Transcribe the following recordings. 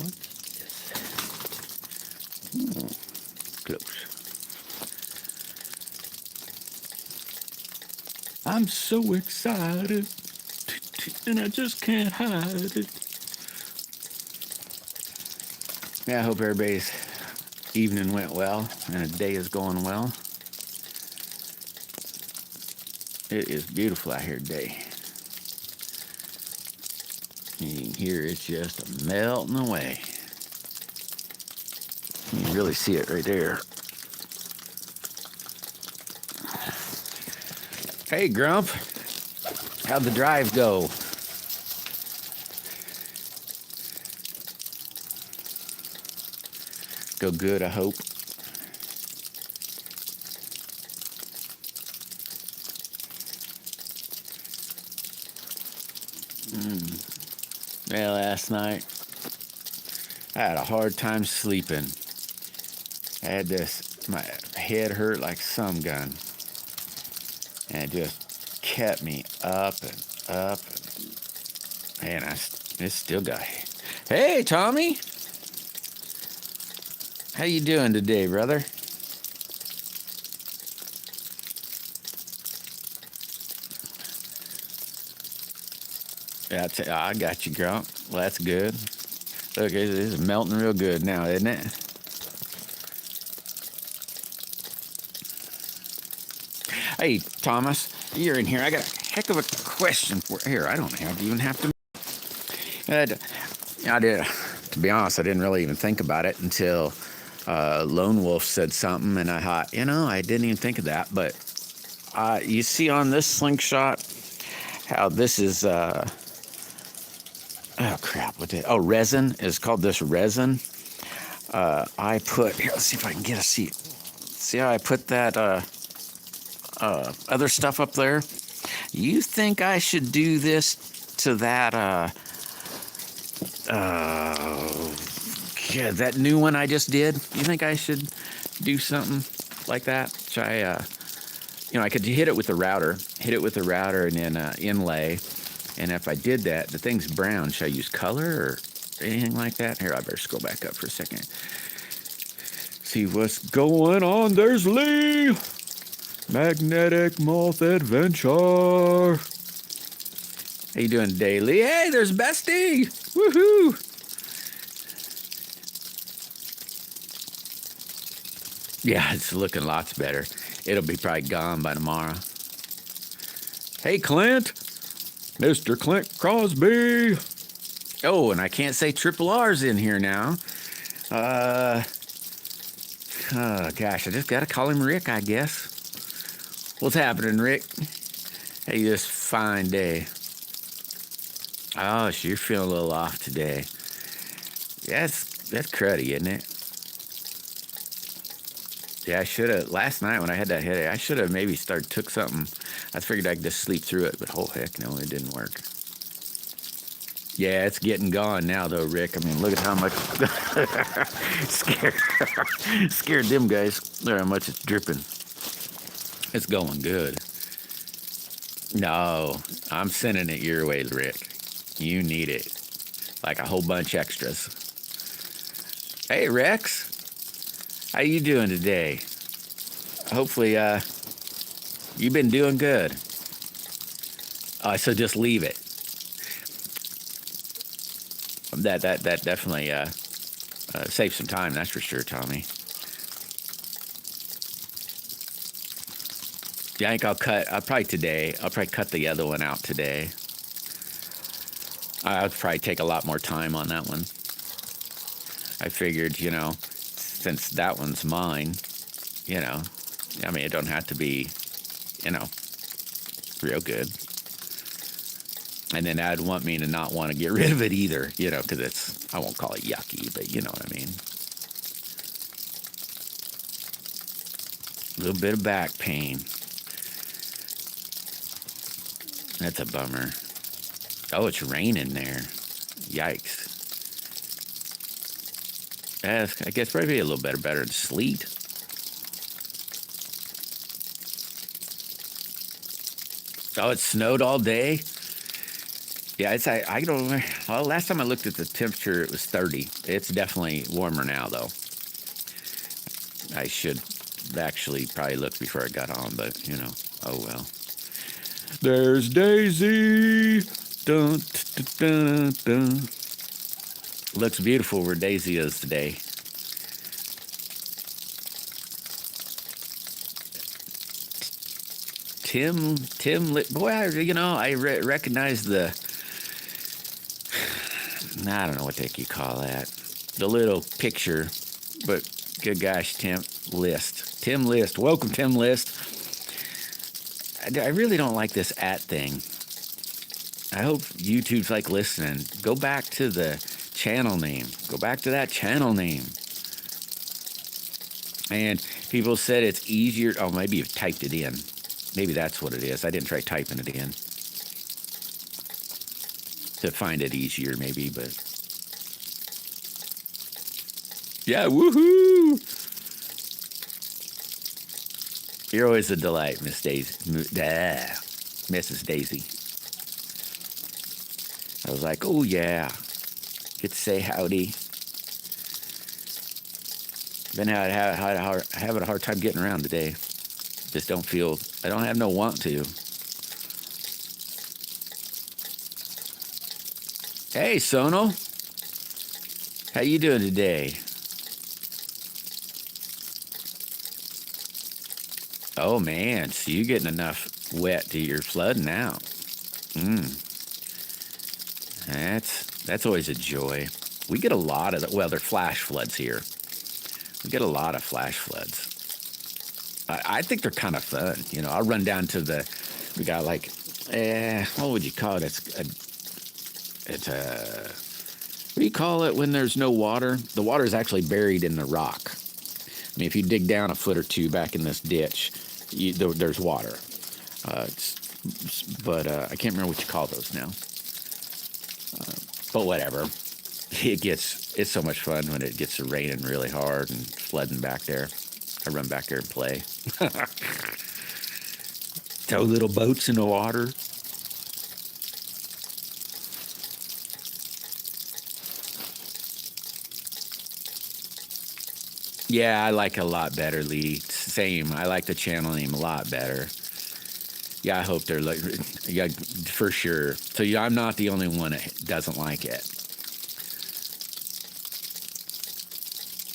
What's this? Close. I'm so excited, and I just can't hide it. Yeah, I hope everybody's evening went well and the day is going well. It is beautiful out here today. You can hear it's just melting away. You can really see it right there. Hey, Grump. How'd the drive go? Go good, I hope. Yeah, last night I had a hard time sleeping. I had this, my head hurt like some gun. And it just kept me up and up. And it still got. Hey, Tommy. How you doing today, brother? Yeah, I got you, Grump. Well, that's good. Look, it's melting real good now, isn't it? Hey, Thomas, you're in here. I got a heck of a question for here. I don't even have to. I did. To be honest, I didn't really even think about it until Lone Wolf said something, and I thought, I didn't even think of that. But you see on this slingshot how this is. Oh crap! Resin is called this resin. I put here. Let's see if I can get a seat. See how I put that other stuff up there? You think I should do this to that? That new one I just did. You think I should do something like that? Should I? I could hit it with the router. And then inlay. And if I did that, the thing's brown. Should I use color or anything like that? Here, I better scroll back up for a second. See what's going on. There's Lee. Magnetic Moth Adventure. How you doing today, Lee? Hey, there's Bestie. Woohoo. Yeah, it's looking lots better. It'll be probably gone by tomorrow. Hey, Clint. Mr. Clint Crosby. Oh, and I can't say Triple R's in here now. Oh, gosh, I just got to call him Rick, I guess. What's happening, Rick? Hey, this fine day. Oh, so you're feeling a little off today. Yeah, that's cruddy, isn't it? Yeah, I should have, last night when I had that headache, I should have maybe took something. I figured I could just sleep through it, but oh heck no, it didn't work. Yeah, it's getting gone now though, Rick. I mean, look at how much scared them guys. Look how much it's dripping. It's going good. No, I'm sending it your way, Rick. You need it. Like a whole bunch extras. Hey, Rex. How you doing today? Hopefully, you've been doing good. So just leave it. That definitely saves some time. That's for sure, Tommy. Yeah, I think I'll probably cut the other one out today. I'll probably take a lot more time on that one. I figured, since that one's mine, I mean, it don't have to be, real good. And then I'd want me to not want to get rid of it either, because I won't call it yucky, but you know what I mean. A little bit of back pain. That's a bummer. Oh, it's raining there. Yikes. I guess probably a little better than sleet. Oh, it snowed all day? Yeah, it's I don't. Well, last time I looked at the temperature, it was 30. It's definitely warmer now, though. I should actually probably look before I got on, but you know, oh well. There's Daisy. Dun, dun, dun, dun. Looks beautiful where Daisy is today. Tim, boy, I recognize the. I don't know what the heck you call that. The little picture, but good gosh, Tim List. Tim List. Welcome, Tim List. I really don't like this @ thing. I hope YouTube's like listening. Go back to the channel name. Go back to that channel name. And people said it's easier. Oh, maybe you've typed it in. Maybe that's what it is. I didn't try typing it in to find it easier, maybe, but yeah, woohoo! You're always a delight, Miss Daisy, Mrs. Daisy. I was like, oh yeah, get to say howdy. Been having a hard time getting around today. Just don't feel. I don't have no want to. Hey, Sono. How you doing today? Oh, man. So you getting enough wet to your flooding out. That's always a joy. We get a lot of well, they're flash floods here. We get a lot of flash floods. I think they're kind of fun. You know, I'll run down to we got like, what would you call it? It's a, what do you call it when there's no water? The water is actually buried in the rock. I mean, if you dig down a foot or two back in this ditch, there's water. But I can't remember what you call those now. But whatever. It's so much fun when it gets to raining really hard and flooding back there. I run back there and play. Tow little boats in the water. Yeah, I like it a lot better, Lee. Same. I like the channel name a lot better. Yeah, I hope they're like, yeah, for sure. So yeah, I'm not the only one that doesn't like it.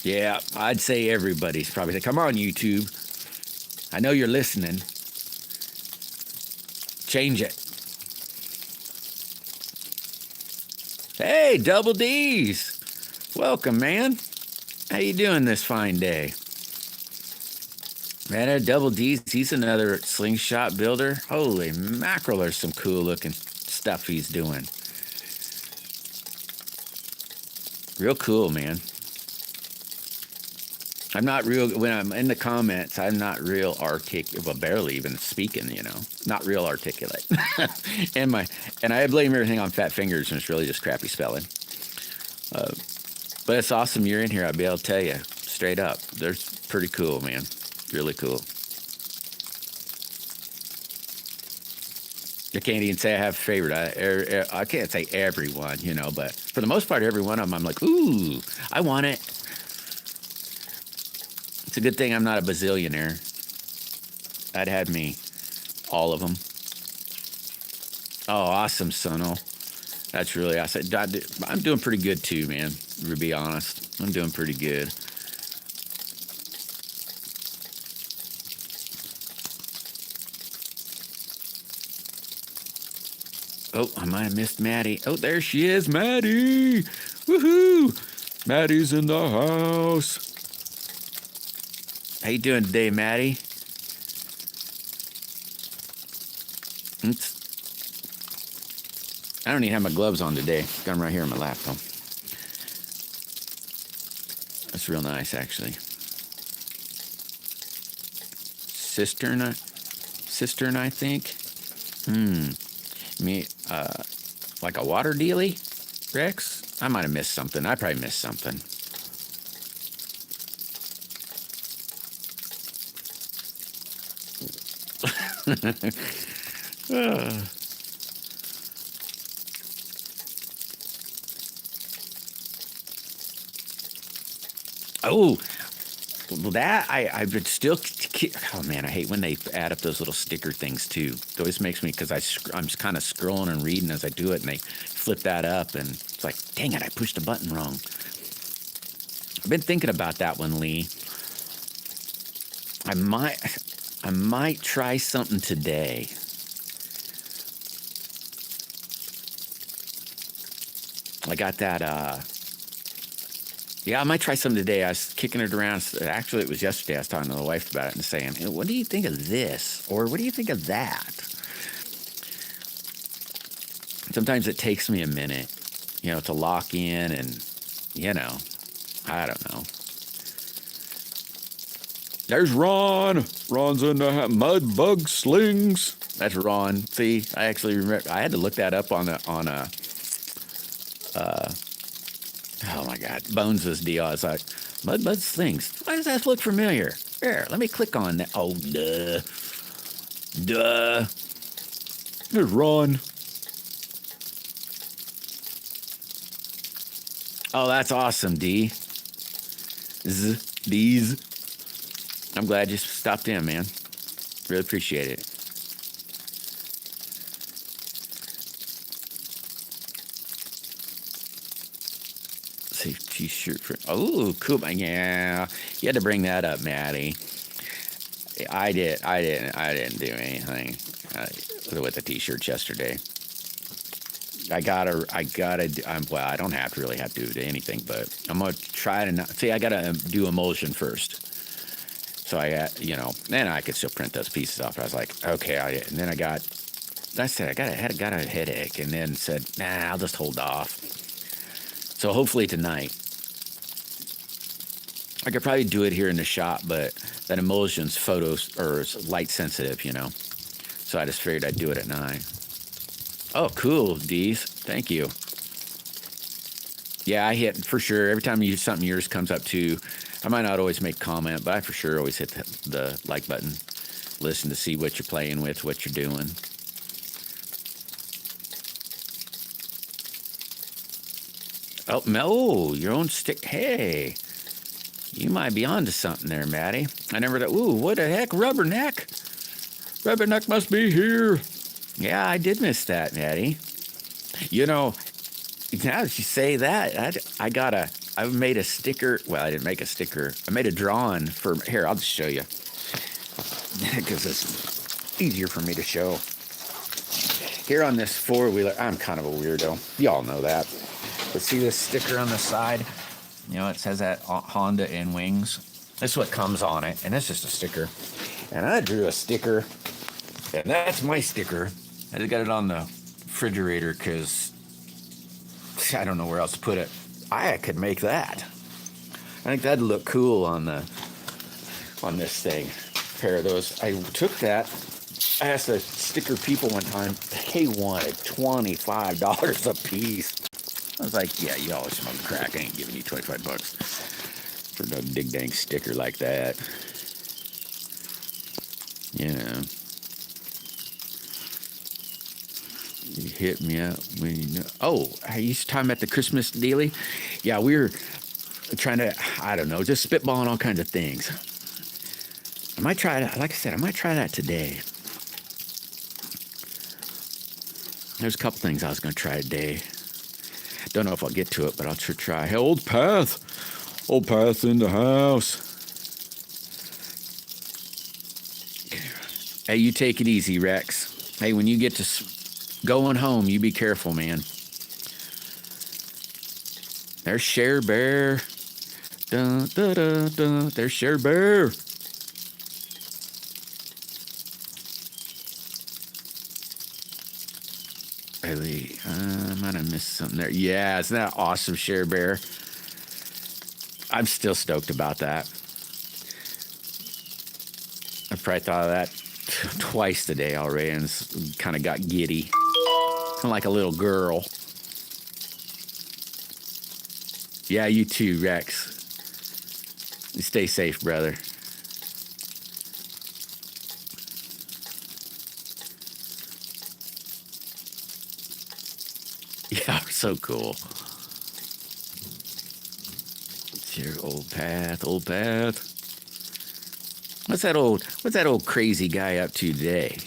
Yeah, I'd say everybody's probably saying, come on, YouTube. I know you're listening. Change it. Hey, Double D's. Welcome, man. How you doing this fine day? Man, Double D's, he's another slingshot builder. Holy mackerel, there's some cool looking stuff he's doing. Real cool, man. I'm not real, when I'm in the comments, I'm not real articulate, well, barely even speaking, you know, not real articulate. and I blame everything on fat fingers, and it's really just crappy spelling. But it's awesome you're in here, I'll be able to tell you, straight up. They're pretty cool, man. Really cool. I can't even say I have a favorite. I can't say everyone, you know, but for the most part, every one of them, I'm like, ooh, I want it. It's a good thing I'm not a bazillionaire. That had me, all of them. Oh, awesome, Sono. That's really awesome. I'm doing pretty good too, man, to be honest. I'm doing pretty good. Oh, I might have missed Maddie. Oh, there she is, Maddie. Woohoo! Maddie's in the house. How you doing today, Maddie? I don't even have my gloves on today. Got them right here on my lap, though. That's real nice, actually. Cistern, I think. Like a water dealie, Rex? I might have missed something. I probably missed something. Oh, well, that I would still. Oh man, I hate when they add up those little sticker things too. It always makes me because I'm just kind of scrolling and reading as I do it, and they flip that up, and it's like, dang it, I pushed a button wrong. I've been thinking about that one, Lee. I might try something today. I got that. Yeah, I might try something today. I was kicking it around. Actually, it was yesterday. I was talking to the wife about it and saying, hey, what do you think of this? Or what do you think of that? Sometimes it takes me a minute, to lock in and, I don't know. There's Ron. Ron's in the mud bug slings. That's Ron. See, I actually remember. I had to look that up on a oh my God, Bones' deal. I was like, mud bug slings. Why does that look familiar? Here, let me click on that. Oh, duh. There's Ron. Oh, that's awesome, D. These. I'm glad you stopped in, man. Really appreciate it. See, t-shirt for. Oh, cool. Yeah, you had to bring that up, Maddie. I didn't do anything with the t-shirts yesterday. I I don't really have to do anything, but I'm gonna try to not. See, I gotta do emulsion first. So then I could still print those pieces off. I was like, okay. And then I said I got a headache, and then said, nah, I'll just hold off. So hopefully tonight, I could probably do it here in the shop, but that emulsion's light sensitive, So I just figured I'd do it at 9. Oh, cool, Dees. Thank you. Yeah, I hit for sure. Every time something yours comes up too, I might not always make comment, but I for sure always hit the like button. Listen to see what you're playing with, what you're doing. Oh, no, your own stick. Hey, you might be onto something there, Maddie. I never thought, ooh, what the heck, Rubberneck? Rubberneck must be here. Yeah, I did miss that, Maddie. Now that you say that, I made a sticker. Well, I didn't make a sticker. I made a drawing for, here, I'll just show you. Because it's easier for me to show. Here on this four-wheeler, I'm kind of a weirdo. Y'all know that. But see this sticker on the side? It says that Honda and wings. This is what comes on it, and it's just a sticker. And I drew a sticker, and that's my sticker. I just got it on the refrigerator because I don't know where else to put it. I could make that. I think that'd look cool on this thing. A pair of those. I took that. I asked the sticker people one time. They wanted $25 a piece. I was like, yeah, you always smoke crack. I ain't giving you $25 for a big dang sticker like that. You hit me up when you know. Oh, are you talking about the Christmas dealie? Yeah, we were trying to, I don't know, just spitballing all kinds of things. I might try that. Like I said, I might try that today. There's a couple things I was going to try today. Don't know if I'll get to it, but I'll try. Hey, Old Path in the house. Hey, you take it easy, Rex. Hey, when you get to going home, you be careful, man. There's Cher Bear. Dun, dun, dun, dun. There's Cher Bear. Really, I might have missed something there. Yeah, isn't that awesome, Cher Bear? I'm still stoked about that. I've probably thought of that twice today already, and kind of got giddy. Kind of like a little girl. Yeah, you too, Rex. You stay safe, brother. Yeah, so cool. Your old path, old path. What's that old crazy guy up to today?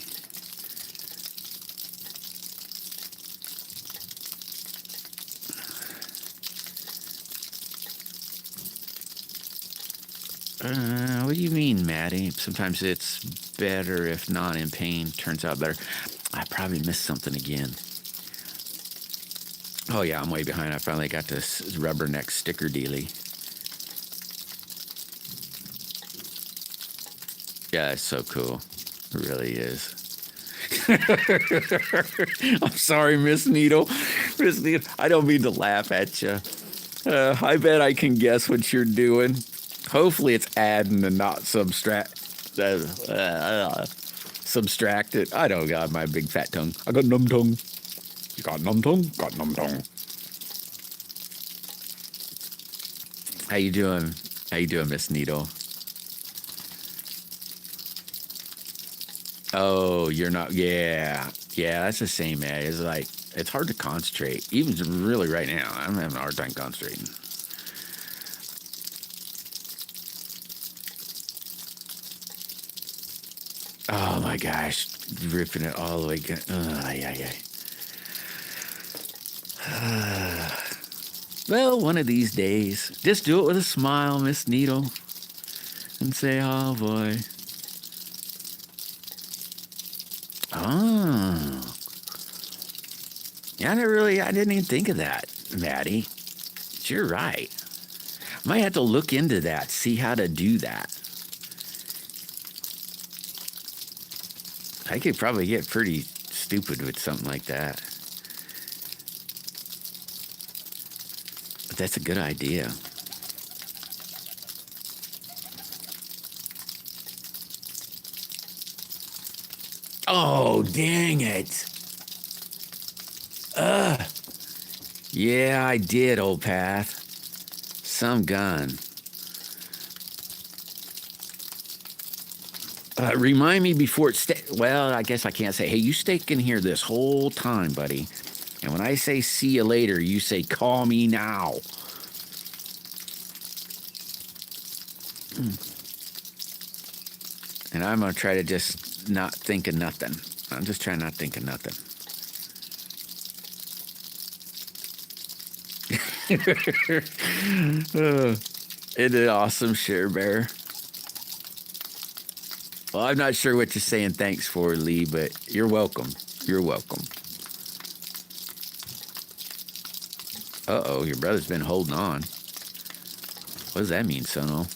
What do you mean, Maddie? Sometimes it's better if not in pain. Turns out better. I probably missed something again. Oh yeah, I'm way behind. I finally got this rubberneck sticker dealie. Yeah, it's so cool. It really is. I'm sorry, Miss Needle. Miss Needle, I don't mean to laugh at you. I bet I can guess what you're doing. Hopefully it's adding and not subtracted. I don't got my big fat tongue. I got numb tongue. You got numb tongue? Got numb tongue. How you doing? How you doing, Miss Needle? Oh, you're not. Yeah, that's the same, man. It's like it's hard to concentrate. Even really right now, I'm having a hard time concentrating. Oh my gosh, ripping it all the way. Well, one of these days, just do it with a smile, Miss Needle, and say, "Oh boy." Oh, yeah, I didn't even think of that, Maddie. But you're right. Might have to look into that, see how to do that. I could probably get pretty stupid with something like that. But that's a good idea. Oh, dang it. Yeah, I did, old path. Some gun. Remind me before it's... Well, I guess I can't say, hey, you stay in here this whole time, buddy. And when I say see you later, you say call me now. And I'm going to try to just not think of nothing. I'm just trying not to think of nothing. Isn't it awesome, Share Bear? Well, I'm not sure what you're saying thanks for, Lee, but you're welcome. You're welcome. Uh-oh, your brother's been holding on. What does that mean, Sono?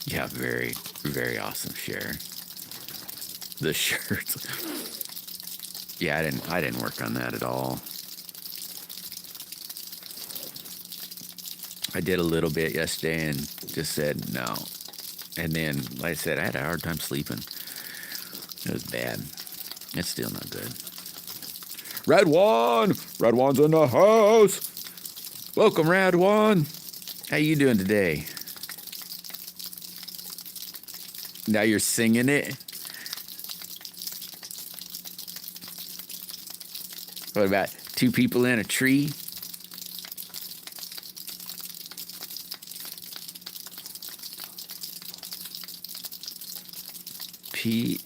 Yeah, very, very awesome share. The shirts. Yeah, I didn't work on that at all. I did a little bit yesterday and just said no. And then, like I said, I had a hard time sleeping. It was bad. It's still not good. Red One! Red One's in the house! Welcome, Red One! How you doing today? Now you're singing it? What about two people in a tree?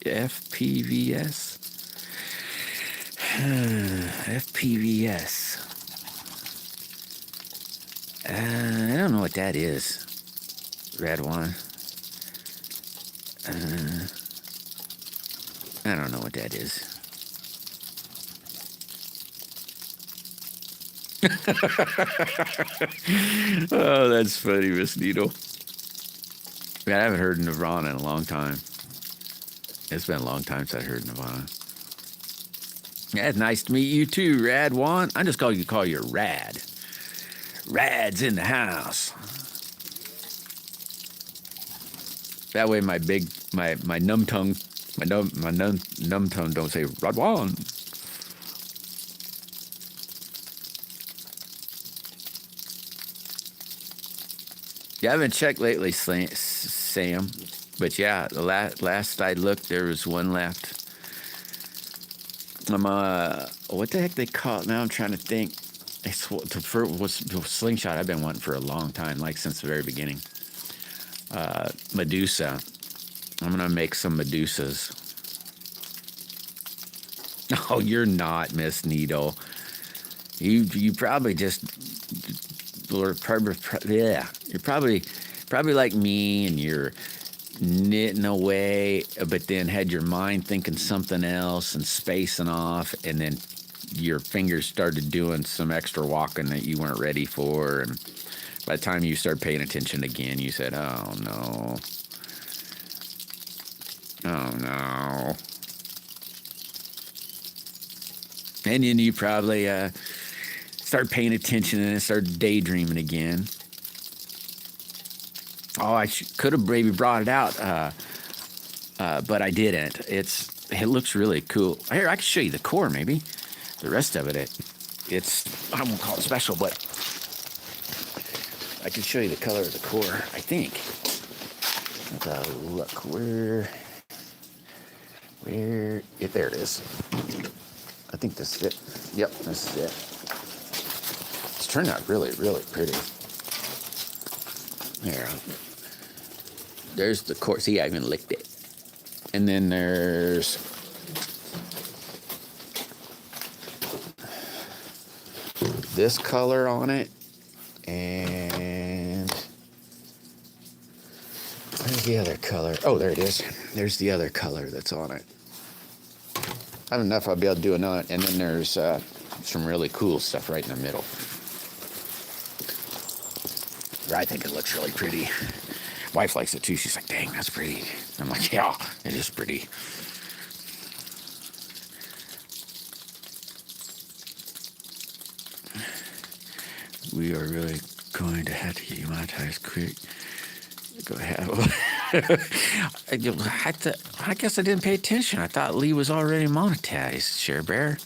FPVS? FPVS. I don't know what that is. Red One. I don't know what that is. Oh, that's funny, Miss Needle. Man, I haven't heard Nirvana in a long time. It's been a long time since I heard Nirvana. Yeah, it's nice to meet you too, Rad One. I just call you Rad. Rad's in the house. That way my numb tongue, my numb tongue don't say Rad One. Yeah, I haven't checked lately, Sam. But yeah, the last I looked, there was one left. what the heck they call it? Now I'm trying to think. It's the slingshot I've been wanting for a long time, like since the very beginning. Medusa. I'm gonna make some Medusas. Oh, you're not, Miss Needle. You probably just, or probably, yeah. You're probably like me, and you're knitting away, but then had your mind thinking something else and spacing off, and then your fingers started doing some extra walking that you weren't ready for, and by the time you started paying attention again, you said, "Oh no, oh no," and then you probably start paying attention and then start daydreaming again. Oh, I could have maybe brought it out, but I didn't. It looks really cool. Here, I can show you the core, maybe. The rest of it's I won't call it special, but I can show you the color of the core, I think. Let's look. There it is. I think this is it. Yep, this is it. It's turned out really, really pretty. There's the core. See, I even licked it. And then there's this color on it. And where's the other color? Oh, there it is. There's the other color that's on it. I don't know if I'll be able to do another. And then there's some really cool stuff right in the middle. I think it looks really pretty. Wife likes it too. She's like, "Dang, that's pretty." I'm like, "Yeah, it is pretty." We are really going to have to get you monetized quick. Go ahead. I guess I didn't pay attention. I thought Lee was already monetized, Share Bear.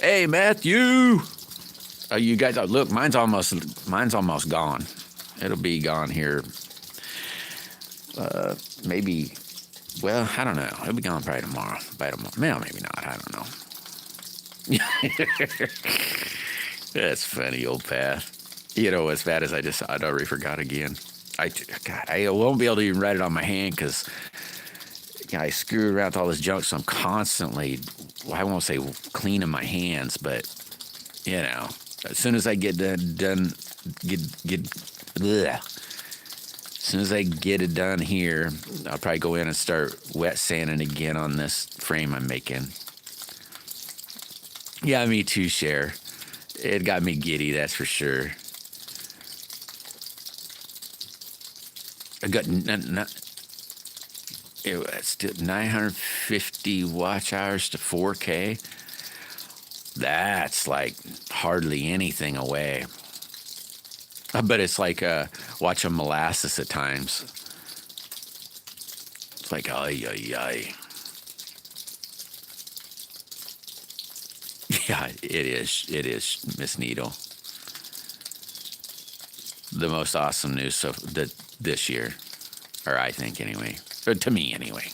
Hey, Matthew. Oh, you guys, look, mine's almost gone. It'll be gone here. Maybe, well, I don't know. It'll be gone probably tomorrow. Well, maybe not. I don't know. That's funny, old Path. You know what's bad is I'd already forgot again. I won't be able to even write it on my hand because I screwed around with all this junk, so I'm constantly, I won't say cleaning my hands, but, as soon as I get done, as soon as I get it done here, I'll probably go in and start wet sanding again on this frame I'm making. Yeah, me too, Cher. It got me giddy, that's for sure. I got it's 950 watch hours to 4K. That's like hardly anything away. But it's like watching molasses at times. It's like, ay. Yeah, it is, Miss Needle. The most awesome news this year. Or I think, anyway. Or to me, anyway.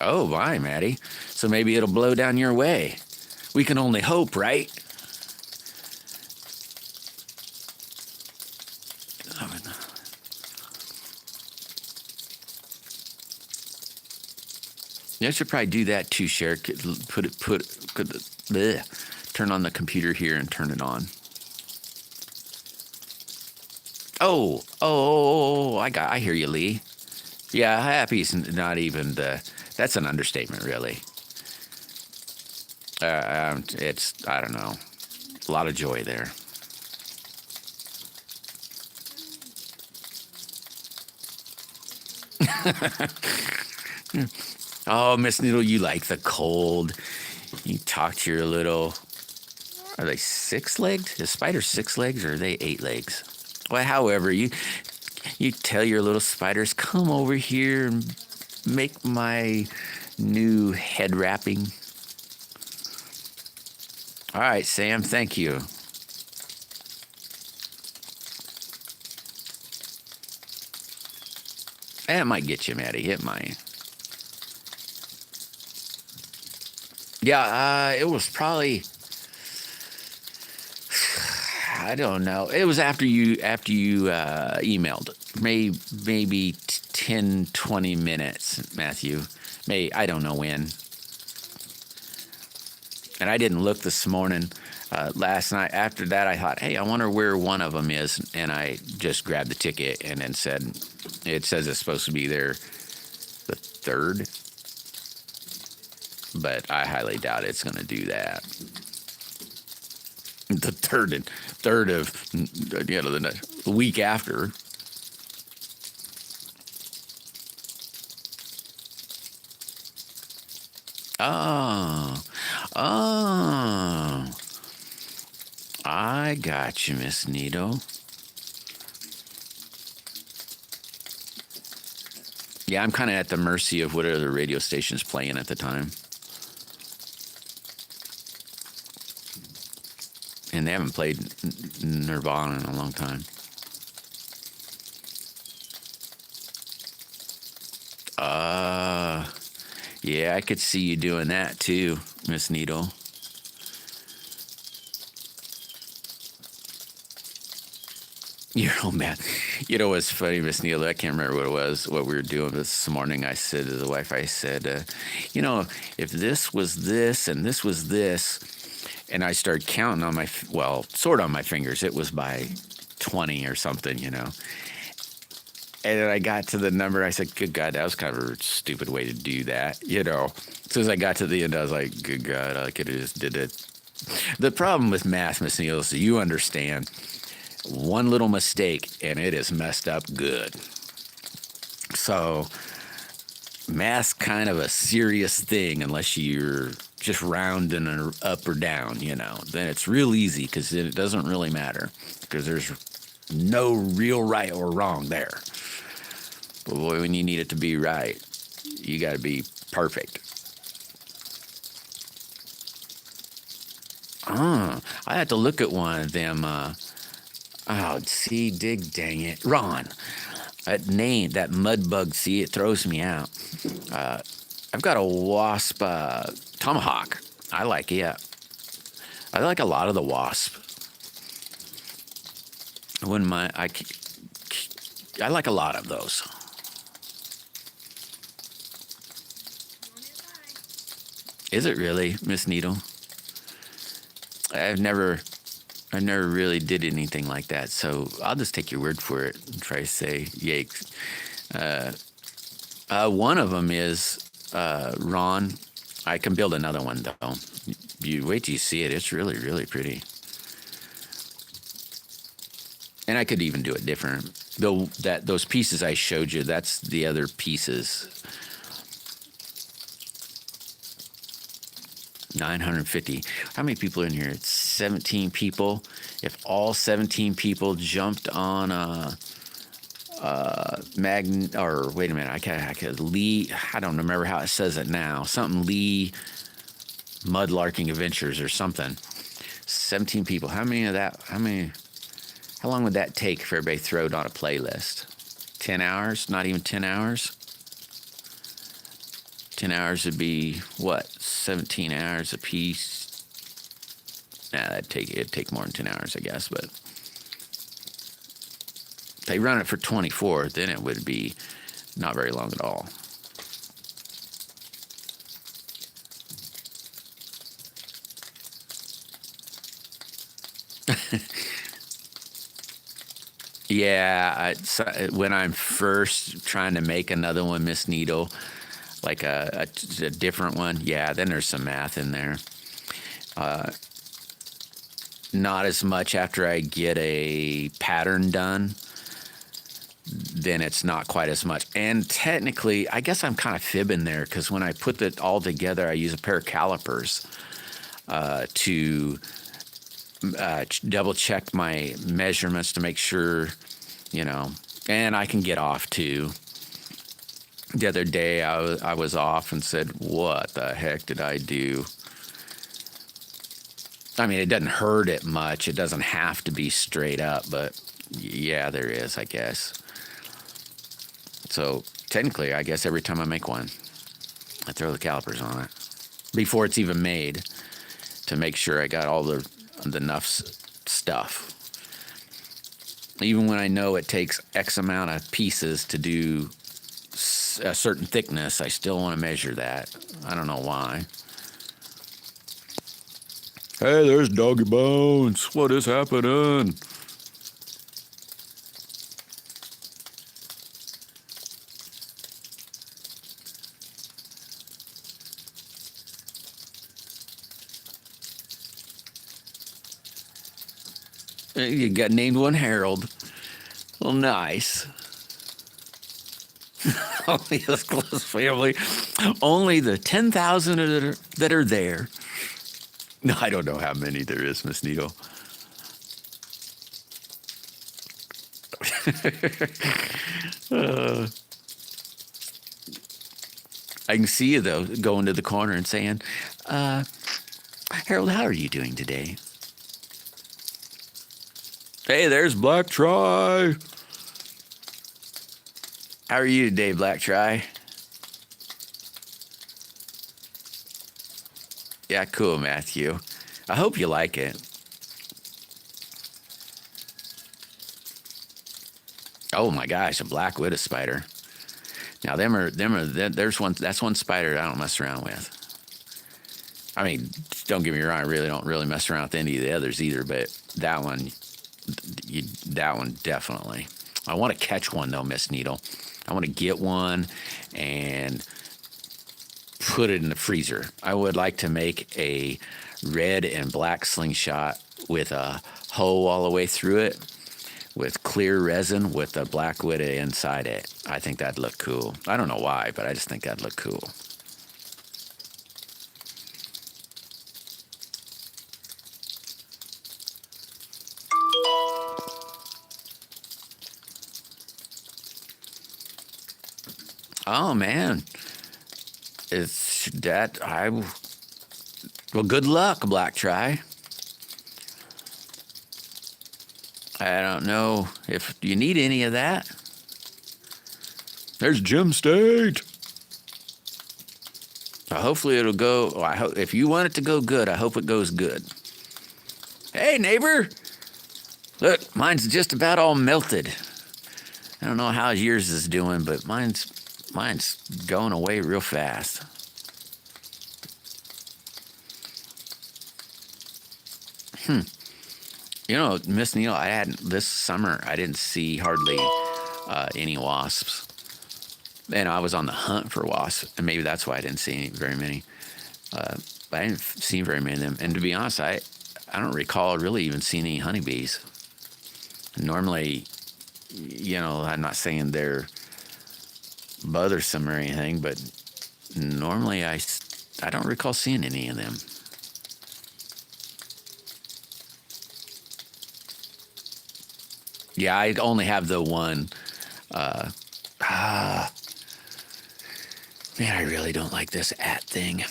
Oh, my, Maddie. So maybe it'll blow down your way. We can only hope, right? I should probably do that too, Cher. Turn on the computer here and turn it on. Oh, I hear you, Lee. Yeah, happy's not even that's an understatement, really. It's, I don't know, a lot of joy there. Oh, Miss Noodle, you like the cold. You talk to your little, are they 6 legs? Is spider 6 legs or are they 8 legs? Well, however, you tell your little spiders, come over here and make my new head wrapping. All right, Sam, thank you. It might get you, Maddie. It might. Yeah, it was probably, I don't know. It was after you emailed. Maybe 10, 20 minutes, Matthew. I don't know when. And I didn't look this morning. Last night, after that, I thought, hey, I wonder where one of them is. And I just grabbed the ticket and then said, it says it's supposed to be there the 3rd. But I highly doubt it's going to do that. The third of the week after. Oh, I got you, Miss Nito. Yeah, I'm kind of at the mercy of whatever the radio station's playing at the time. And they haven't played Nirvana in a long time. Yeah, I could see you doing that too, Miss Needle. You're all mad. You know what's funny, Miss Needle? I can't remember what it was, what we were doing this morning. I said to the wife, I said, if this was this and this was this, and I started counting on sort of on my fingers. It was by 20 or something, And then I got to the number. I said, good God, that was kind of a stupid way to do that, As soon as I got to the end, I was like, good God, I could have just did it. The problem with math, Miss Neal, is you understand one little mistake, and it is messed up good. So math's kind of a serious thing unless you're just rounding up or down, Then it's real easy because it doesn't really matter because there's no real right or wrong there. But boy, when you need it to be right, you got to be perfect. I had to look at one of them. Dang it. Ron, that name, that mud bug, it throws me out. I've got a wasp tomahawk. I like it. I like a lot of the wasp. I like a lot of those. Is it really, Miss Needle? I've never really did anything like that, so I'll just take your word for it and try to say yikes. One of them is Ron. I can build another one though. You wait till you see it. It's really, really pretty. And I could even do it different. Though those pieces I showed you, that's the other pieces. 950. How many people are in here? It's 17 people. If all 17 people jumped on wait a minute, I could Lee, I don't remember how it says it now. Something Lee Mudlarking Adventures or something. 17 people. How long would that take if everybody throwed on a playlist? 10 hours? Not even 10 hours? 10 hours would be what? 17 hours a piece. It'd take more than 10 hours, I guess, but if they run it for 24, then it would be not very long at all. Yeah, when I'm first trying to make another one, Miss Needle, like a different one, yeah, then there's some math in there. Not as much after I get a pattern done, then it's not quite as much. And technically, I guess I'm kind of fibbing there because when I put it all together, I use a pair of calipers to double check my measurements to make sure, and I can get off too. The other day I was off and said, what the heck did I do? I mean, it doesn't hurt it much. It doesn't have to be straight up, but yeah, there is, I guess. So technically, I guess every time I make one, I throw the calipers on it before it's even made to make sure I got all the enough stuff. Even when I know it takes X amount of pieces to do a certain thickness, I still want to measure that. I don't know why. Hey, there's Doggy Bones. What is happening? You got named one Harold. Well, nice. Only this close family. Only the 10,000 that are there. No, I don't know how many there is, Miss Needle. I can see you, though, going to the corner and saying, Harold, how are you doing today? Hey, there's Black Try. How are you today, Black Try? Yeah, cool, Matthew. I hope you like it. Oh my gosh, a black widow spider. Now there's one. That's one spider I don't mess around with. I mean, don't get me wrong. I really don't mess around with any of the others either. But that one, definitely. I want to catch one though, Miss Needle. I want to get one and put it in the freezer. I would like to make a red and black slingshot with a hole all the way through it with clear resin with a black widow inside it. I think that'd look cool. I don't know why, but I just think that'd look cool. Oh man, it's that well, good luck, Black Try. I don't know if you need any of that. There's Jim State. Hopefully it'll go. I hope if you want it to go good, I hope it goes good. Hey neighbor, look, mine's just about all melted. I don't know how yours is doing, but mine's going away real fast. You know, Miss Neal, this summer I didn't see hardly any wasps. And I was on the hunt for wasps, and maybe that's why I didn't see very many. But I didn't see very many of them. And to be honest, I don't recall really even seeing any honeybees. Normally, you know, I'm not saying they're bothersome or anything, but normally I don't recall seeing any of them. Yeah, I only have the one. Man, I really don't like this thing.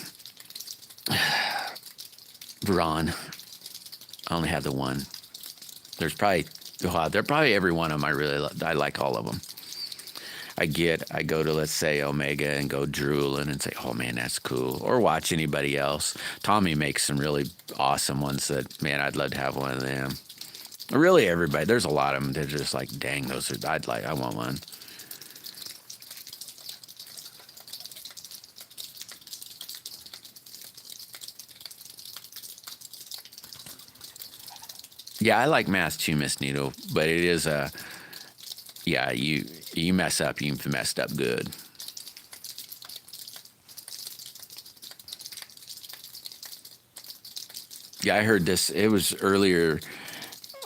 Brawn. I only have the one. They're probably every one of them. I like all of them. I go to, let's say, Omega and go drooling and say, oh man, that's cool. Or watch anybody else. Tommy makes some really awesome ones that, man, I'd love to have one of them. Really, everybody. There's a lot of them. They're just like, dang, I want one. Yeah, I like math too, Miss Needle, but it is yeah, you mess up, you've messed up good. Yeah, I heard this. It was earlier.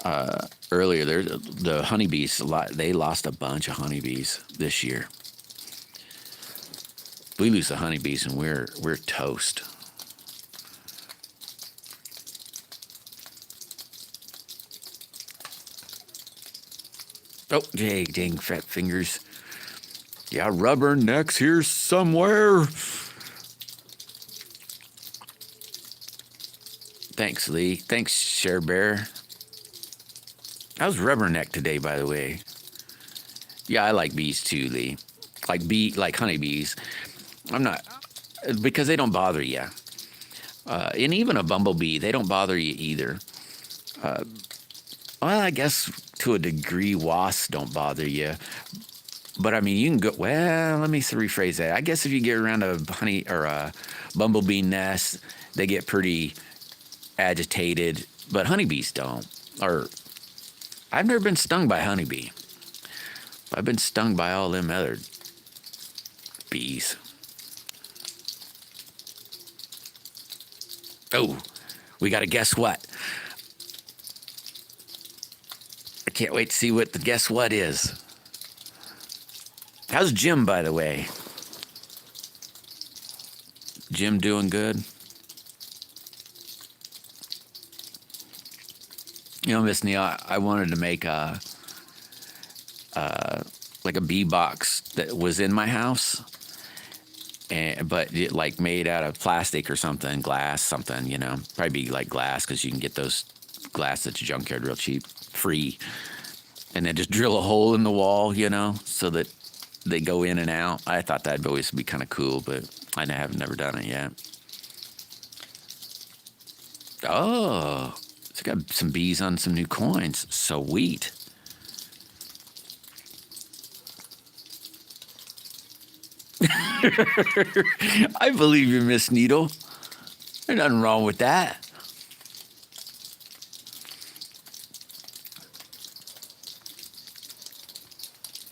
There, the honeybees. They lost a bunch of honeybees this year. We lose the honeybees, and we're toast. Oh, dang fat fingers. Yeah, rubberneck's here somewhere. Thanks, Lee. Thanks, Share Bear. How's Rubberneck today, by the way? Yeah, I like bees too, Lee. like honeybees. I'm not, because they don't bother you. And even a bumblebee, they don't bother you either. Well, I guess to a degree, wasps don't bother you. But I mean, you can go. Well, let me rephrase that. I guess if you get around a honey or a bumblebee nest, they get pretty agitated. But honeybees don't. Or I've never been stung by a honeybee. I've been stung by all them other bees. Oh, we got to guess what. I can't wait to see what the guess what is. How's Jim, by the way? Jim doing good? You know, Miss Neil, I wanted to make like a bee box that was in my house, but it, like made out of plastic or something, glass, something, you know. Probably be like glass, because you can get those glass at your junkyard real cheap, free. And then just drill a hole in the wall, you know, so that they go in and out. I thought that'd always be kind of cool, but I have never done it yet. Oh, it's got some bees on some new coins. Sweet. I believe you, Miss Needle. There's nothing wrong with that.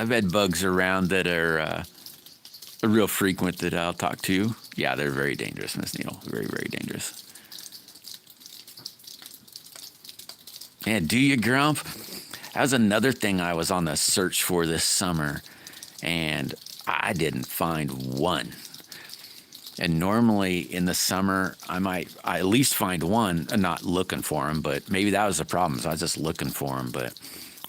I've had bugs around that are real frequent that I'll talk to. Yeah, they're very dangerous, Miss Needle. Very, very dangerous. And do you, Grump? That was another thing I was on the search for this summer, and I didn't find one. And normally in the summer, I at least find one, not looking for them, but maybe that was the problem. So I was just looking for them,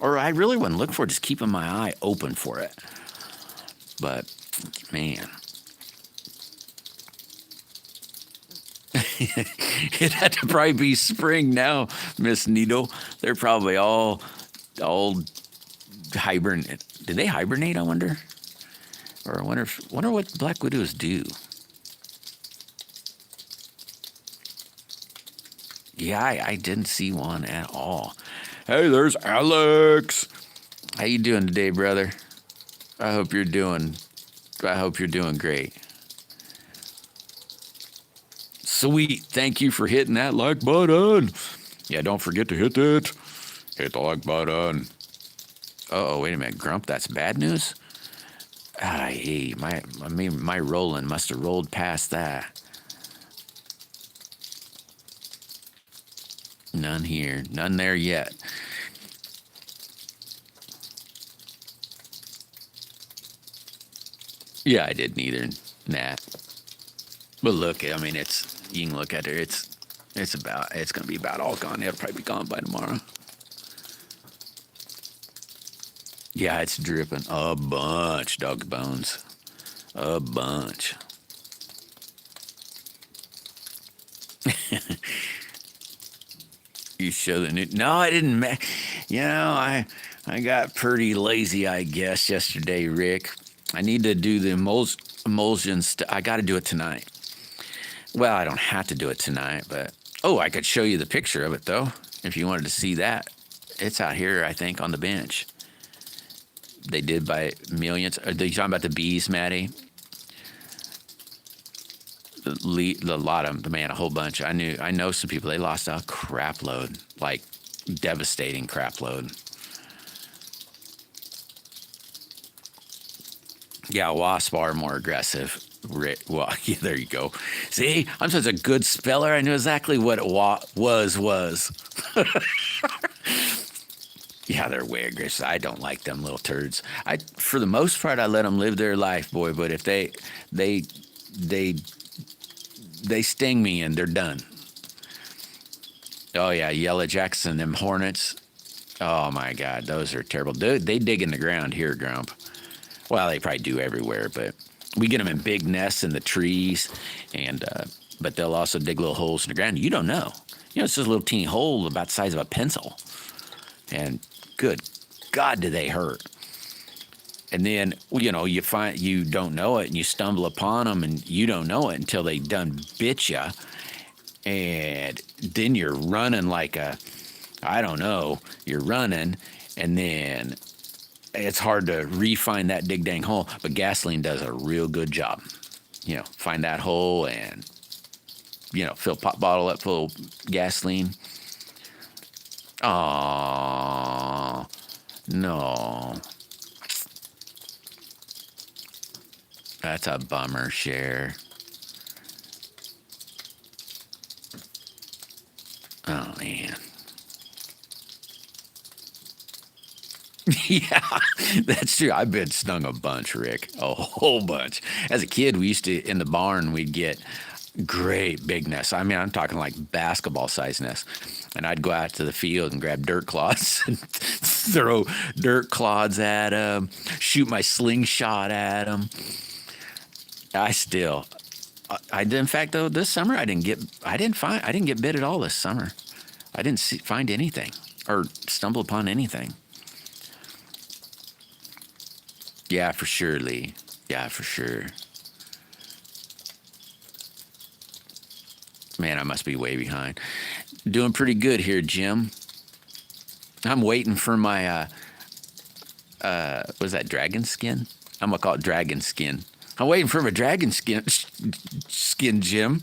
or I really wouldn't look for it, just keeping my eye open for it. But, man. It had to probably be spring now, Miss Needle. They're probably all hibernate. Did they hibernate, I wonder? Or I wonder what black widows do. Yeah, I didn't see one at all. Hey, there's Alex. How you doing today, brother? I hope you're doing great. Sweet. Thank you for hitting that like button. Yeah, don't forget to hit it. Hit the like button. Uh-oh, wait a minute. Grump, that's bad news? Hey, my rolling must have rolled past that. None here. None there yet. Yeah, I didn't either. Nah. But look, I mean, you can look at it. It's going to be about all gone. It'll probably be gone by tomorrow. Yeah, it's dripping a bunch, dog bones. A bunch. You show the new. No, I didn't. You know, I got pretty lazy, I guess, yesterday, Rick. I need to do the emulsions. I got to do it tonight. Well, I don't have to do it tonight, but I could show you the picture of it though, if you wanted to see that. It's out here, I think, on the bench. They did by millions. Are you talking about the bees, Maddie? A lot of them, man, a whole bunch. I know some people, they lost a crap load, like devastating crap load. Yeah, wasps are more aggressive. Well, yeah, there you go. See, I'm such a good speller. I knew exactly what it was. Yeah, they're way aggressive. I don't like them little turds. For the most part, I let them live their life, boy. But if they sting me and they're done. Oh yeah, yellow jacks and them hornets. Oh my God, those are terrible. They dig in the ground here, Grump. Well, they probably do everywhere, but we get them in big nests in the trees, and but they'll also dig little holes in the ground. You don't know. You know, it's just a little teeny hole about the size of a pencil. And good God, do they hurt. And then, you don't know it, and you stumble upon them, and you don't know it until they done bit you. And then you're running like I don't know, you're running, and then it's hard to re-find that dig dang hole. But gasoline does a real good job. Find that hole and, fill pop bottle up full of gasoline. Oh, no. That's a bummer, Cher. Oh, man. Yeah, that's true. I've been stung a bunch, Rick. A whole bunch. As a kid, we used to, in the barn, we'd get great big nests. I mean, I'm talking like basketball size nests. And I'd go out to the field and grab dirt clods and throw dirt clods at them, shoot my slingshot at them. In fact, though, this summer I didn't get bit at all this summer. I didn't find anything or stumble upon anything. Yeah, for sure, Lee. Yeah, for sure. Man, I must be way behind. Doing pretty good here, Jim. I'm waiting for my, what is that, dragon skin? I'm going to call it dragon skin. I'm waiting for my dragon skin, Jim.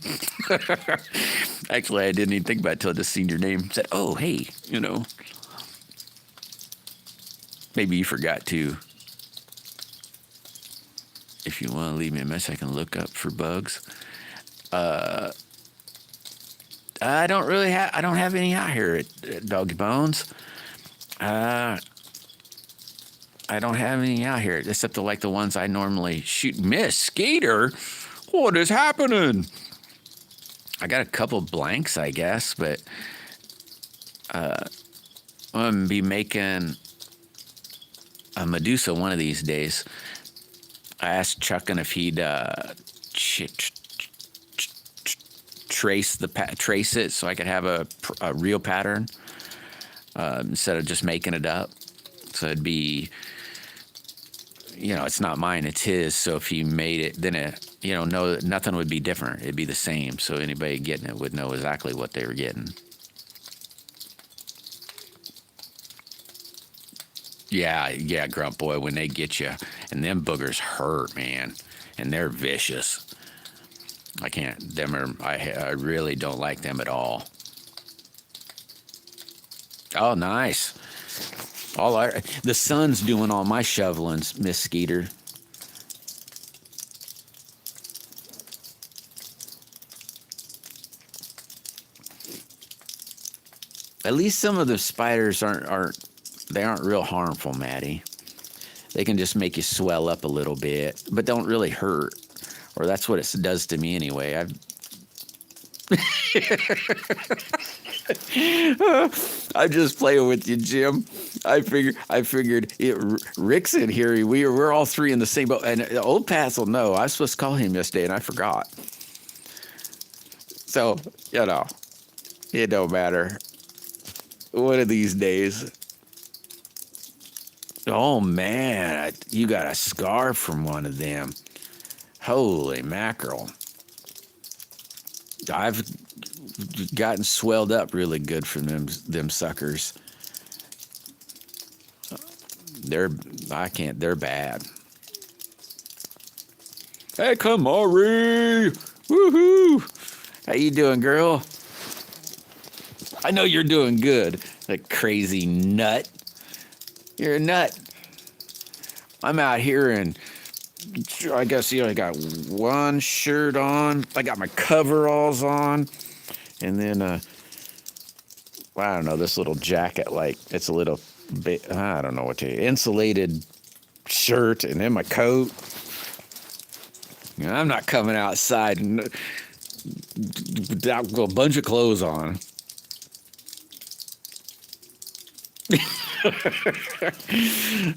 Actually, I didn't even think about it until I just seen your name. Said, oh, hey, Maybe you forgot to. If you want to leave me a message, I can look up for bugs. I don't have any out here at Doggy Bones. I don't have any out here except the ones I normally shoot. Miss Skeeter, what is happening? I got a couple blanks, I guess, but I'm going to be making a Medusa one of these days. I asked Chuckin if he'd trace it so I could have a real pattern instead of just making it up. So it'd be, it's not mine, it's his. So if he made it, then nothing would be different. It'd be the same. So anybody getting it would know exactly what they were getting. Yeah, Grump Boy, when they get you, and them boogers hurt, man, and they're vicious. I really don't like them at all. Oh, nice. The sun's doing all my shoveling, Miss Skeeter. At least some of the spiders aren't real harmful, Maddie. They can just make you swell up a little bit, but don't really hurt. Or that's what it does to me anyway. I'm just playing with you, Jim. I figured Rick's in here. We're all three in the same boat. And old Pats will know. I was supposed to call him yesterday, and I forgot. So, it don't matter. One of these days. Oh, man. You got a scar from one of them. Holy mackerel. I've gotten swelled up really good from them suckers. They're bad. Hey, Kamari! Woohoo! How you doing, girl? I know you're doing good. That crazy nut. You're a nut. I'm out here and I guess I got one shirt on. I got my coveralls on, and then I don't know, this little jacket, it's a little bit, I don't know what to, insulated shirt, and then my coat. I'm not coming outside without a bunch of clothes on.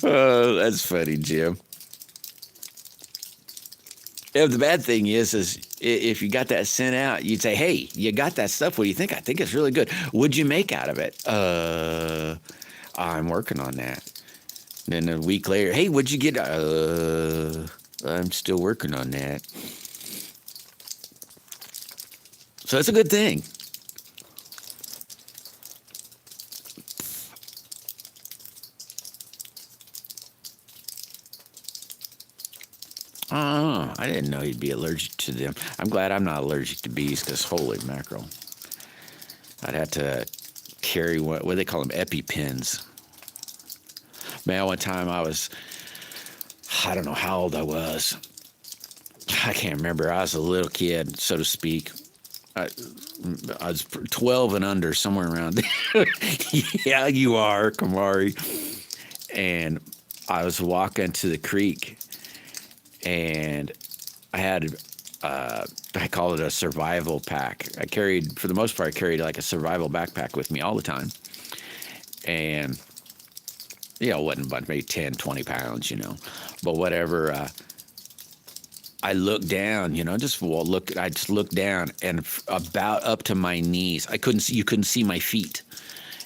Oh, that's funny, Jim. Yeah, the bad thing is if you got that sent out, you'd say, hey, you got that stuff. What do you think? I think it's really good. What'd you make out of it? I'm working on that. Then a week later, hey, what'd you get? I'm still working on that. So that's a good thing. Oh, I didn't know you'd be allergic to them. I'm glad I'm not allergic to bees because holy mackerel. I'd have to carry what do they call them? EpiPens. Man, one time I don't know how old I was. I can't remember. I was a little kid, so to speak. I was 12 and under, somewhere around there. Yeah, you are, Kamari. And I was walking to the creek, and I had, I call it a survival pack. For the most part, I carried like a survival backpack with me all the time. And, it wasn't but maybe 10, 20 pounds, But whatever, I looked down, I just looked down, and about up to my knees. You couldn't see my feet.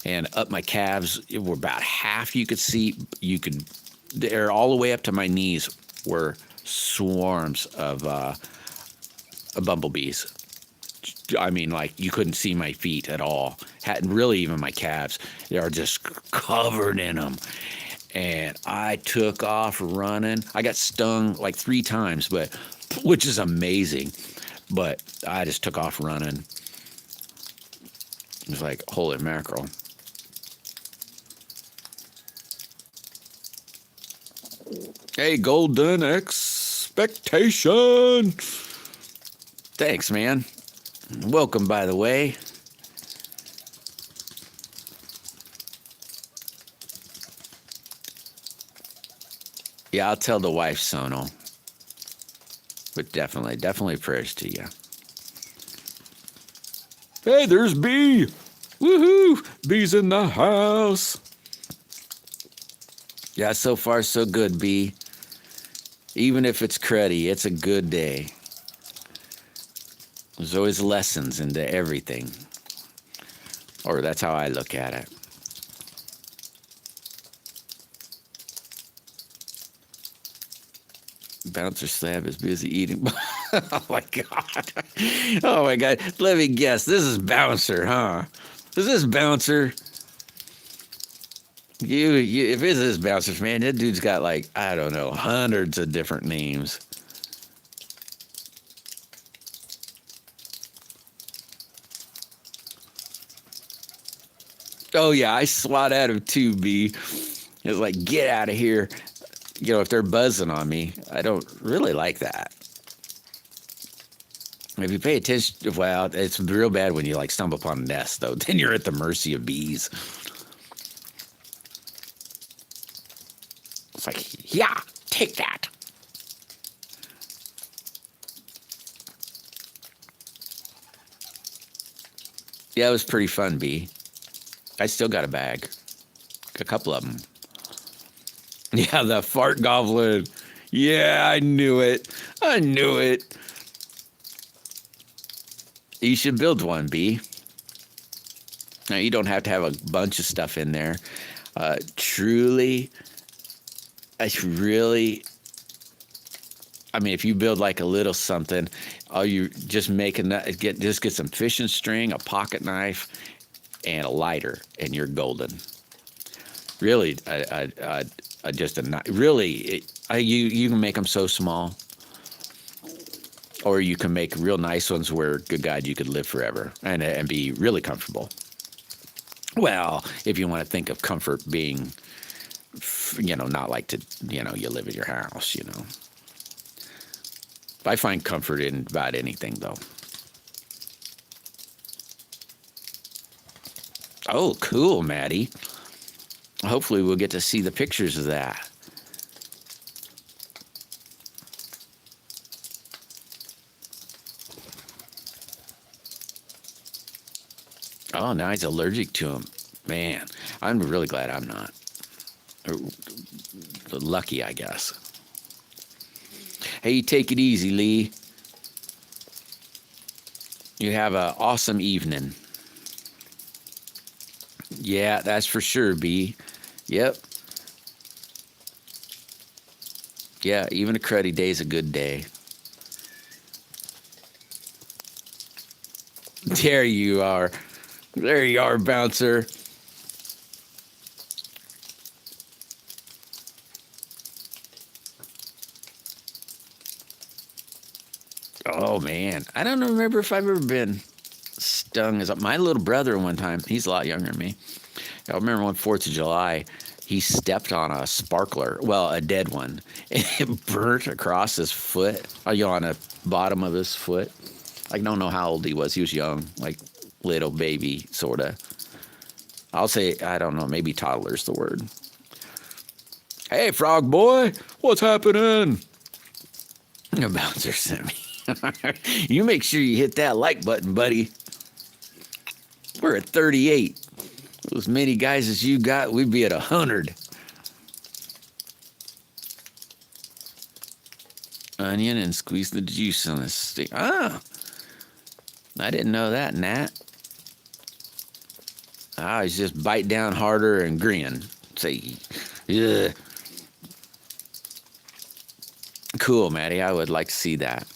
And up my calves were about half you could see. They're all the way up to my knees were swarms of bumblebees. I mean, like, you couldn't see my feet at all. Hadn't really even my calves. They are just covered in them. And I took off running. I got stung like 3 times, which is amazing. But I just took off running. It was like, holy mackerel. Hey, Golden Expectation. Thanks, man. Welcome, by the way. Yeah, I'll tell the wife, Sono. But definitely prayers to you. Hey, there's B. Woohoo! B's in the house. Yeah, so far so good, B. Even if it's cruddy, it's a good day. There's always lessons into everything. Or that's how I look at it. Bouncer Slab is busy eating. Oh my God. Oh my God. Let me guess. This is Bouncer, huh? Is this Bouncer? You if this is Bouncer, man, that dude's got like, I don't know, hundreds of different names. Oh yeah, I swat at him too, B. It's like, get out of here. If they're buzzing on me, I don't really like that. If you pay attention, well, it's real bad when you like stumble upon a nest, though. Then you're at the mercy of bees. It's like, yeah, take that. Yeah, it was pretty fun, B. I still got a bag. A couple of them. Yeah, the fart goblin. Yeah, I knew it. You should build one, B. Now, you don't have to have a bunch of stuff in there. Truly, I mean, if you build like a little something, all you just get some fishing string, a pocket knife, and a lighter, and you're golden. Really, you can make them so small, or you can make real nice ones where, good God, you could live forever and be really comfortable. Well, if you want to think of comfort being, not like you live in your house, I find comfort in about anything, though. Oh, cool, Maddie. Hopefully we'll get to see the pictures of that. Oh, now he's allergic to them. Man, I'm really glad I'm not. Lucky, I guess. Hey, take it easy, Lee. You have an awesome evening. Yeah, that's for sure, B. Yep. Yeah, even a cruddy day's a good day. There you are. There you are, bouncer. Oh, man. I don't remember if I've ever been stung. As my little brother one time, he's a lot younger than me. I remember on 4th of July, he stepped on a sparkler, well, a dead one, and it burnt across his foot, on the bottom of his foot. I don't know how old he was. He was young, like little baby, sort of. I'll say, I don't know, maybe toddler's the word. Hey, frog boy, what's happening? The bouncer sent me. You make sure you hit that like button, buddy. We're at 38. As many guys as you got, we'd be at 100. Onion and squeeze the juice on this stick. Ah, I didn't know that, Nat. I was just bite down harder and grin. Say, yeah. Cool, Maddie. I would like to see that.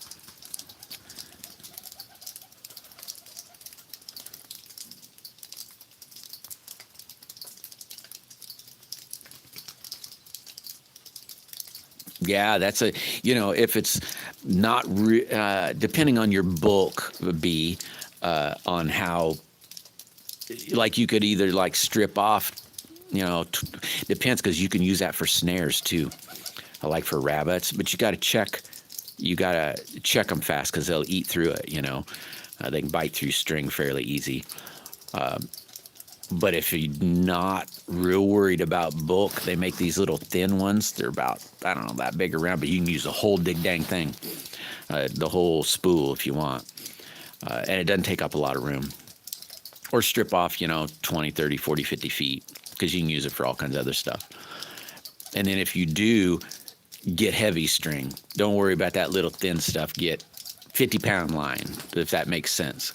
Yeah, that's if it's not, depending on your bulk, would be on how, like you could either like strip off, depends, because you can use that for snares too, like for rabbits, but you got to check them fast because they'll eat through it, they can bite through string fairly easy. But if you're not real worried about bulk, they make these little thin ones. They're about, I don't know, that big around, but you can use the whole dang thing, the whole spool if you want. And it doesn't take up a lot of room. Or strip off, 20, 30, 40, 50 feet, because you can use it for all kinds of other stuff. And then if you do get heavy string, don't worry about that little thin stuff. Get 50-pound line, if that makes sense.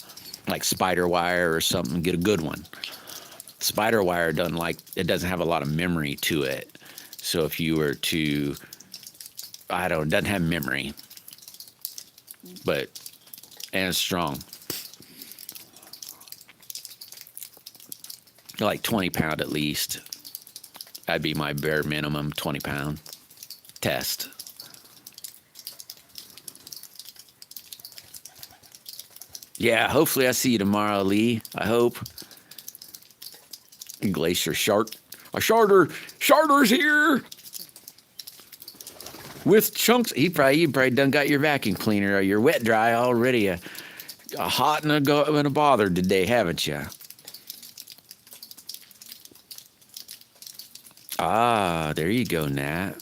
Like spider wire or something, get a good one. Spider wire doesn't have a lot of memory to it. So if you were to, it doesn't have memory, and it's strong. Like 20-pound at least. That'd be my bare minimum, 20-pound test. Yeah, hopefully I see you tomorrow, Lee. I hope. Glacier shark. A sharter's here with chunks. You probably done got your vacuum cleaner or your wet dry already. A hot and a bother today, haven't you? Ah, there you go, Nat.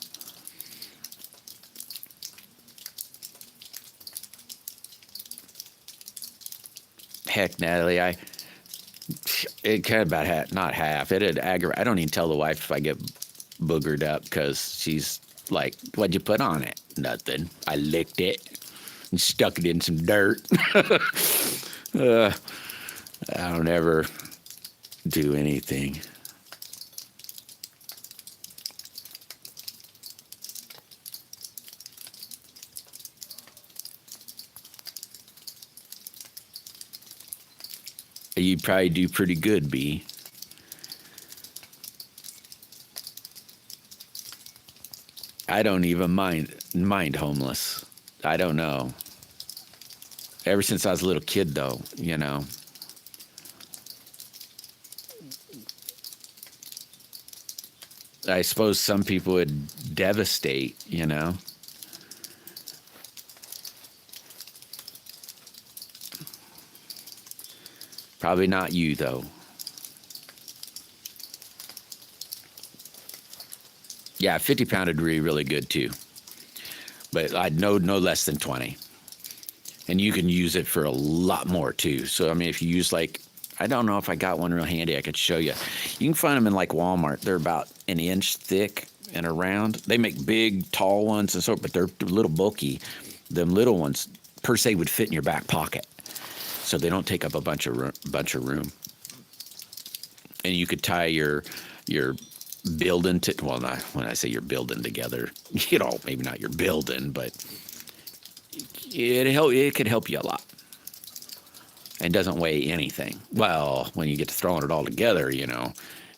Heck, Natalie, it kind of about not half. It'd aggravate. I don't even tell the wife if I get boogered up because she's like, "What'd you put on it?" Nothing. I licked it and stuck it in some dirt. I don't ever do anything. You probably do pretty good, B. I don't even mind homeless. I don't know. Ever since I was a little kid, though, I suppose some people would devastate, Probably not you, though. Yeah, 50-pound would be really good, too. But I'd know no less than 20. And you can use it for a lot more, too. So, if you use, I don't know if I got one real handy I could show you. You can find them in, Walmart. They're about an inch thick and around. They make big, tall ones and so, but they're a little bulky. Them little ones, per se, would fit in your back pocket. So they don't take up a bunch of room. And you could tie your building to, well, not when I say you're building together, maybe not you're building, but it could help you a lot. And doesn't weigh anything. Well, when you get to throwing it all together, it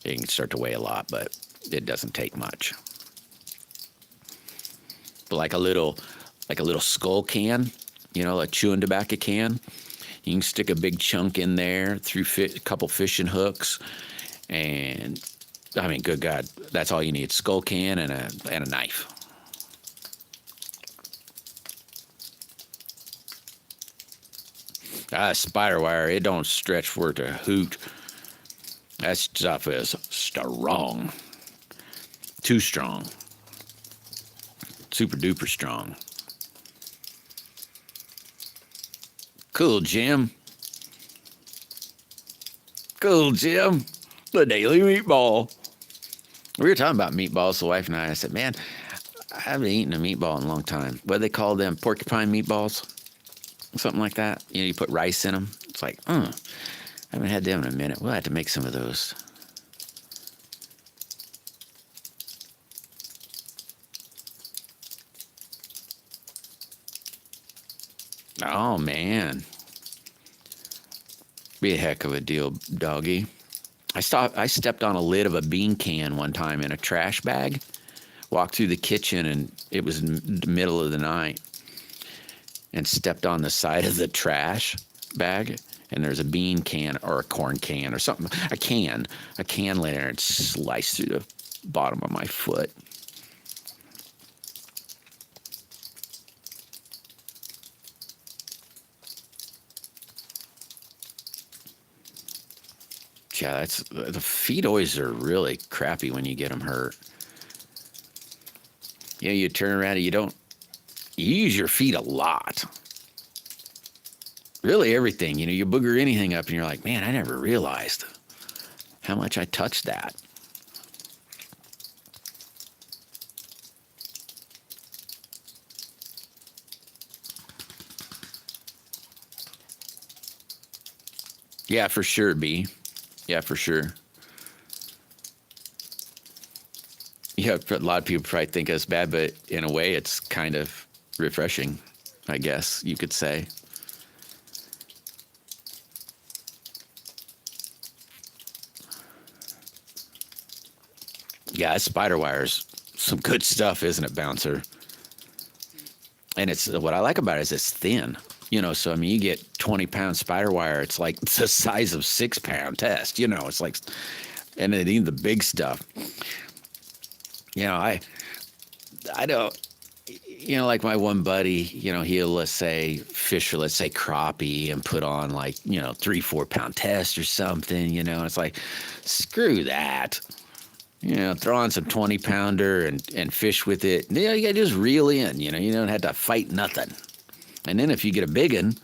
can start to weigh a lot, but it doesn't take much. But like a little skull can, a chewing tobacco can, you can stick a big chunk in there through a couple fishing hooks, and I mean, good God, that's all you need: skull can and a knife. Spider wire, it don't stretch for it to hoot. That stuff is strong. Too strong. Super duper strong. Cool, Jim. Cool, Jim. The Daily Meatball. We were talking about meatballs, the wife and I said, man, I haven't eaten a meatball in a long time. What do they call them? Porcupine meatballs? Something like that. You put rice in them. It's like, I haven't had them in a minute. We'll have to make some of those. Oh, man. Be a heck of a deal, doggy. I stepped on a lid of a bean can one time in a trash bag. Walked through the kitchen, and it was in the middle of the night. And stepped on the side of the trash bag, and there's a bean can or a corn can or something. A can lay there and sliced through the bottom of my foot. Yeah, the feet always are really crappy when you get them hurt. You turn around and you use your feet a lot. Really everything. You booger anything up and you're like, man, I never realized how much I touched that. Yeah, for sure, B. Yeah, for sure. Yeah, a lot of people probably think it's bad, but in a way it's kind of refreshing, I guess you could say. Yeah, spider wire's some good stuff, isn't it, Bouncer? And it's what I like about it is it's thin. So I mean, you get 20-pound spider wire, it's like the size of 6-pound test. It's like, and then even the big stuff. I don't. Like my one buddy, he'll, let's say, fish for, let's say, crappie and put on like, 3-4 pound test or something, it's like, screw that. Throw on some 20-pounder and fish with it. You gotta just reel in, you don't have to fight nothing. And then if you get a big one,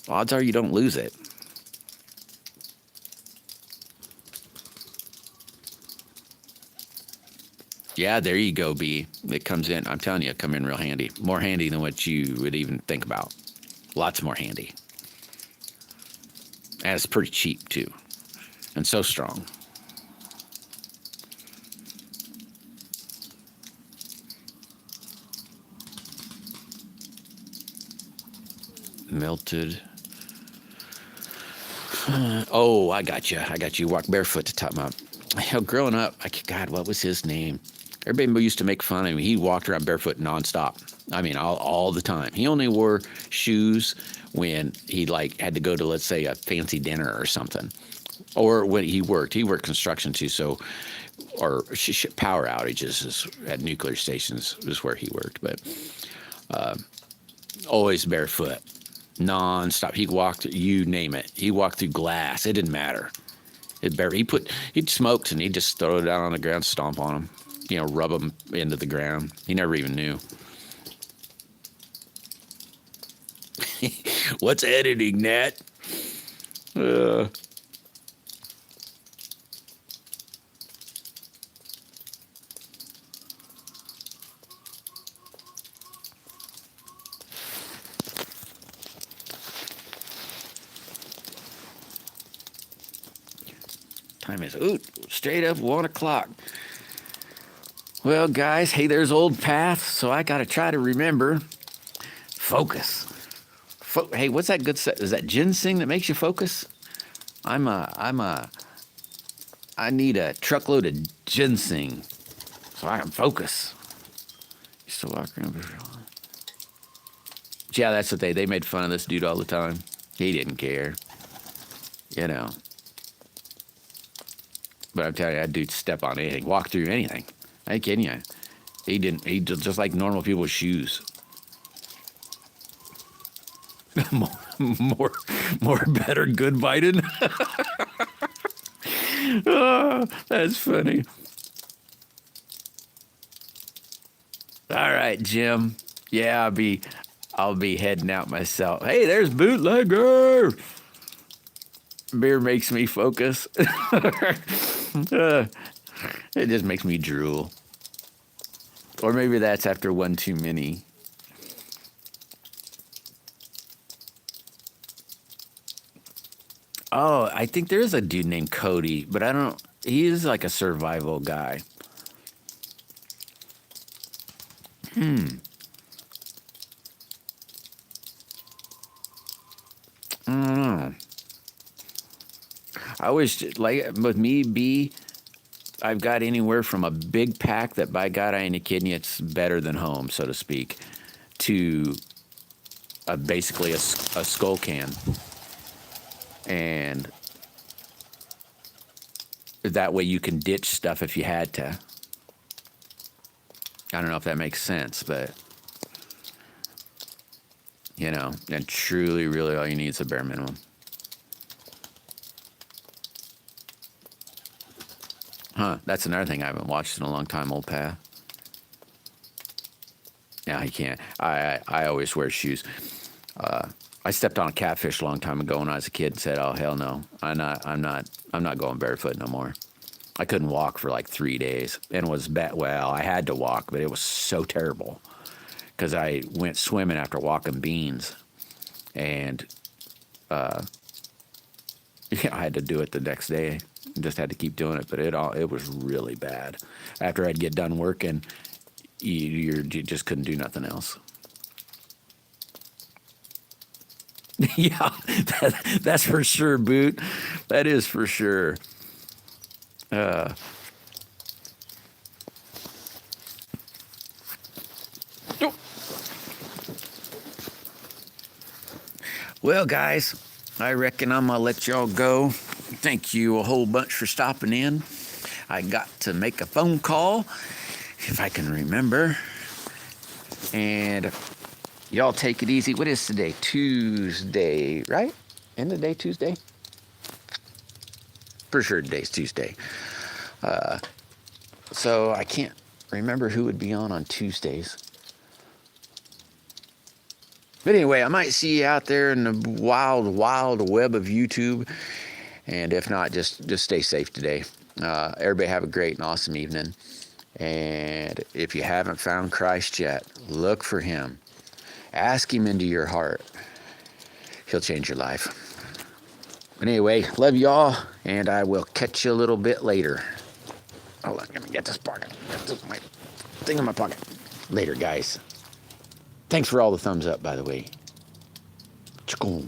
odds are you don't lose it. Yeah, there you go, B. It comes in, I'm telling you, it come in real handy. More handy than what you would even think about. Lots more handy. And it's pretty cheap, too. And so strong. Melted. Oh, I got you. Walk barefoot to top my. Growing up, God, what was his name? Everybody used to make fun of him. He walked around barefoot nonstop. I mean, all the time. He only wore shoes when he had to go to, let's say, a fancy dinner or something, or when he worked. He worked construction too, so or power outages at nuclear stations is where he worked. But always barefoot, nonstop. He walked, you name it. He walked through glass. It didn't matter. He'd smoked and he'd just throw it out on the ground, stomp on them, rub them into the ground. He never even knew. What's editing, Nat? time is it? Ooh, straight up 1 o'clock. Well, guys, hey, there's old path, so I got to try to remember. Focus. Hey, what's that good stuff? Is that ginseng that makes you focus? I need a truckload of ginseng so I can focus. Used to walk around. Yeah, that's what they made fun of this dude all the time. He didn't care, you know. But I'm telling you, that dude step on anything, walk through anything. I ain't kidding you. He didn't. He just like normal people's shoes. more, better, good Biden. Oh, that's funny. All right, Jim. Yeah, I'll be heading out myself. Hey, there's Bootlegger. Beer makes me focus. It just makes me drool. Or maybe that's after one too many. Oh, I think there is a dude named Cody, but I don't. He is like a survival guy. I don't know. I always like with me, I've got anywhere from a big pack that, by God, I ain't kidding you, it's better than home, so to speak, to basically a skull can. And that way you can ditch stuff if you had to. I don't know if that makes sense, but, you know, and truly, really all you need is a bare minimum. That's another thing I haven't watched in a long time, old Pat. Yeah, he can't. I always wear shoes. I stepped on a catfish a long time ago when I was a kid and said, "Oh hell no, I'm not going barefoot no more." I couldn't walk for like 3 days, and it was bad. Well, I had to walk, but it was so terrible because I went swimming after walking beans, and I had to do it the next day. Just had to keep doing it, but it was really bad. After I'd get done working, you just couldn't do nothing else. Yeah, that's for sure, Boot. That is for sure. Well, guys, I reckon I'm going to let y'all go. Thank you a whole bunch for stopping in. I got to make a phone call, if I can remember. And y'all take it easy. What is today? Tuesday, right? End of the day, Tuesday? For sure today's Tuesday. So I can't remember who would be on Tuesdays. But anyway, I might see you out there in the wild, wild web of YouTube. And if not, just stay safe today. Everybody have a great and awesome evening. And if you haven't found Christ yet, look for him. Ask him into your heart. He'll change your life. But anyway, love y'all, and I will catch you a little bit later. Hold on, let me get this pocket. This my thing in my pocket. Later, guys. Thanks for all the thumbs up, by the way. Chcoom.